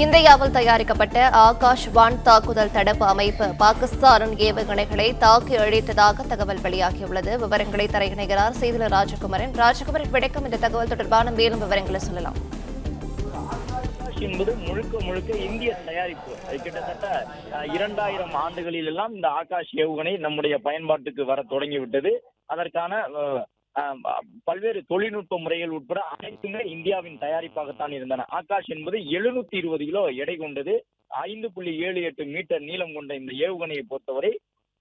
இந்தியாவில் தயாரிக்கப்பட்ட ஆகாஷ் வான் தாக்குதல் தடுப்பு அமைப்பு பாகிஸ்தானின் ஏவுகணைகளை தாக்கி அழித்ததாக தகவல் வெளியாகியுள்ளது. விவரங்களை தர இணைகிறார் செய்தியாளர் ராஜகுமாரன். வணக்கம். இந்த தகவல் தொடர்பான மேலும் விவரங்களை சொல்லலாம். என்பது முழுக்க இந்திய தயாரிப்பு. கிட்டத்தட்ட 2000 ஆண்டுகளில் எல்லாம் இந்த ஆகாஷ் ஏவுகணை நம்முடைய பயன்பாட்டுக்கு வர தொடங்கிவிட்டது. அதற்கான பல்வேறு தொழில்நுட்ப முறைகள் உட்பட அனைத்துமே இந்தியாவின் தயாரிப்பாகத்தான் இருந்தன. ஆகாஷ் என்பது 720 கிலோ எடை கொண்டது. 5.78 மீட்டர் நீளம் கொண்ட இந்த ஏவுகணையை பொறுத்தவரை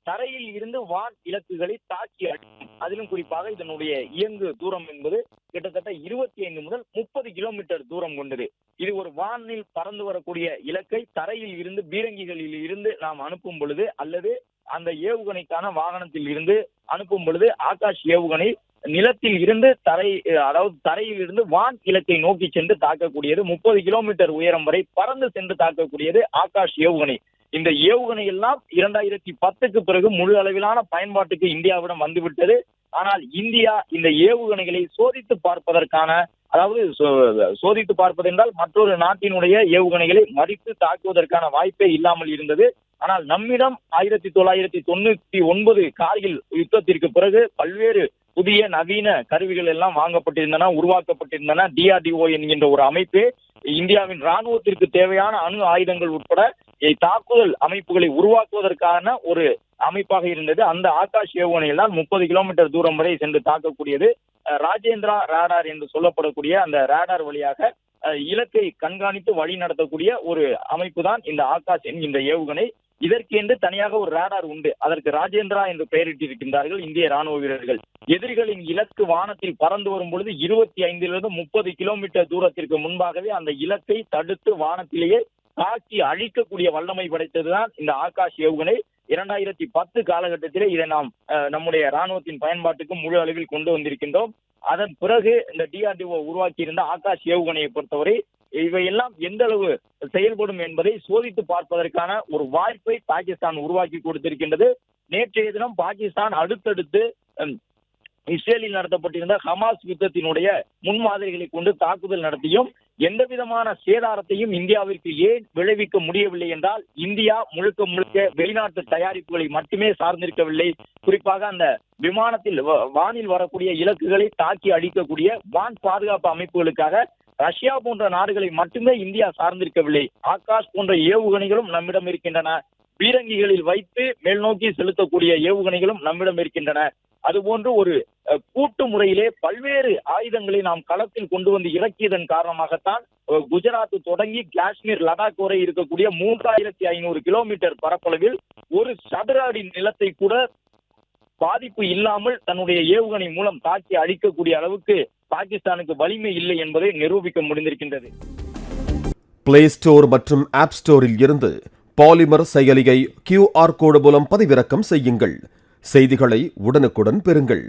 தரையில் இருந்து வான் இலக்குகளை தாக்கி அடிக்கும். அதிலும் குறிப்பாக இதனுடைய இயங்கு தூரம் என்பது கிட்டத்தட்ட 25 முதல் 30 கிலோமீட்டர் தூரம் கொண்டது. இது ஒரு வானில் பறந்து வரக்கூடிய இலக்கை தரையில் இருந்து பீரங்கிகளில் இருந்து நாம் அனுப்பும் பொழுது அல்லது அந்த ஏவுகணைக்கான வாகனத்தில் இருந்து அனுப்பும் பொழுது ஆகாஷ் ஏவுகணை நிலத்தில் இருந்து தரையில் இருந்து வான் இலக்கை நோக்கி சென்று தாக்கக்கூடியது. 30 கிலோமீட்டர் உயரம் வரை பறந்து சென்று தாக்கக்கூடியது ஆகாஷ் ஏவுகணை. இந்த ஏவுகணை எல்லாம் 2010க்கு பிறகு முழு அளவிலான பயன்பாட்டுக்கு இந்தியாவிடம் வந்துவிட்டது. ஆனால் இந்தியா இந்த ஏவுகணைகளை சோதித்து பார்ப்பதற்கான, சோதித்து பார்ப்பது என்றால் மற்றொரு நாட்டினுடைய ஏவுகணைகளை மறித்து தாக்குவதற்கான வாய்ப்பே இல்லாமல் இருந்தது. ஆனால் நம்மிடம் 1999 கார்கில் யுத்தத்திற்கு பிறகு பல்வேறு புதிய நவீன கருவிகள் எல்லாம் வாங்கப்பட்டிருந்தன, உருவாக்கப்பட்டிருந்தன. DRDO என்கின்ற ஒரு அமைப்பு இந்தியாவின் ராணுவத்திற்கு தேவையான அணு ஆயுதங்கள் உட்பட தாக்குதல் அமைப்புகளை உருவாக்குவதற்கான ஒரு அமைப்பாக இருந்தது. அந்த ஆகாஷ் ஏவுகணையில் தான் 30 கிலோமீட்டர் தூரம் வரை சென்று தாக்கக்கூடியது. ராஜேந்திரா ரேடார் என்று சொல்லப்படக்கூடிய அந்த ரேடார் வழியாக இலக்கை கண்காணித்து வழி நடத்தக்கூடிய ஒரு அமைப்பு தான் இந்த ஆகாஷ் என்கின்ற ஏவுகணை. இதற்கு என்று தனியாக ஒரு ரேடார் உண்டு. அதற்கு ராஜேந்திரா என்று பெயரிட்டிருக்கின்றார்கள் இந்திய ராணுவ வீரர்கள். எதிரிகளின் இலக்கு வானத்தில் பறந்து வரும் பொழுது 25 முதல் 30 கிலோமீட்டர் தூரத்திற்கு முன்பாகவே அந்த இலக்கை தடுத்து வானத்திலேயே தாக்கி அழிக்கக்கூடிய வல்லமை படைத்ததுதான் இந்த ஆகாஷ் ஏவுகணை. 2010 காலகட்டத்திலே இதை நாம் நம்முடைய ராணுவத்தின் பயன்பாட்டுக்கு முழு அளவில் கொண்டு வந்திருக்கின்றோம். அதன் பிறகு இந்த DRDO உருவாக்கியிருந்த ஆகாஷ் ஏவுகணையை பொறுத்தவரை இவையெல்லாம் எந்த அளவு செயல்படும் என்பதை சோதித்து பார்ப்பதற்கான ஒரு வாய்ப்பை பாகிஸ்தான் உருவாக்கி கொடுத்திருக்கின்றது. நேற்றைய தினம் பாகிஸ்தான் அடுத்தடுத்து இஸ்ரேலில் நடத்தப்பட்டிருந்த ஹமாஸ் யுத்தத்தினுடைய முன்மாதிரிகளை கொண்டு தாக்குதல் நடத்தியும் எந்த விதமான சேதாரத்தையும் இந்தியாவிற்கு ஏன் விளைவிக்க முடியவில்லை என்றால் இந்தியா முழுக்க வெளிநாட்டு தயாரிப்புகளை மட்டுமே சார்ந்திருக்கவில்லை. குறிப்பாக அந்த விமானத்தில் வானில் வரக்கூடிய இலக்குகளை தாக்கி அழிக்கக்கூடிய வான் பாதுகாப்பு அமைப்புகளுக்காக ரஷ்யா போன்ற நாடுகளை மட்டுமே இந்தியா சார்ந்திருக்கவில்லை. ஆகாஷ் போன்ற ஏவுகணைகளும் நம்மிடம் இருக்கின்றன. பீரங்கிகளில் வைத்து மேல் நோக்கி செலுத்தக்கூடிய ஏவுகணைகளும் நம்மிடம் இருக்கின்றன. அதுபோன்று ஒரு கூட்டு முறையிலே பல்வேறு ஆயுதங்களை நாம் களத்தில் கொண்டு வந்து இறக்கியதன் காரணமாகத்தான் குஜராத் தொடங்கி காஷ்மீர், லடாக் வரை இருக்கக்கூடிய 3500 கிலோமீட்டர் பரப்பளவில் ஒரு சதுர அடி நிலத்தை கூட பாதிப்பு இல்லாமல் தன்னுடைய ஏவுகணை மூலம் தாக்கி அழிக்கக்கூடிய அளவுக்கு பாகிஸ்தானுக்கு வலிமை இல்லை என்பதை நிரூபிக்க முடிந்திருக்கின்றது. பிளே ஸ்டோர் மற்றும் ஆப் ஸ்டோரில் இருந்து பாலிமர் செயலியை QR கோடு மூலம் பதிவிறக்கம் செய்யுங்கள். செய்திகளை உடனுக்குடன் பெறுங்கள்.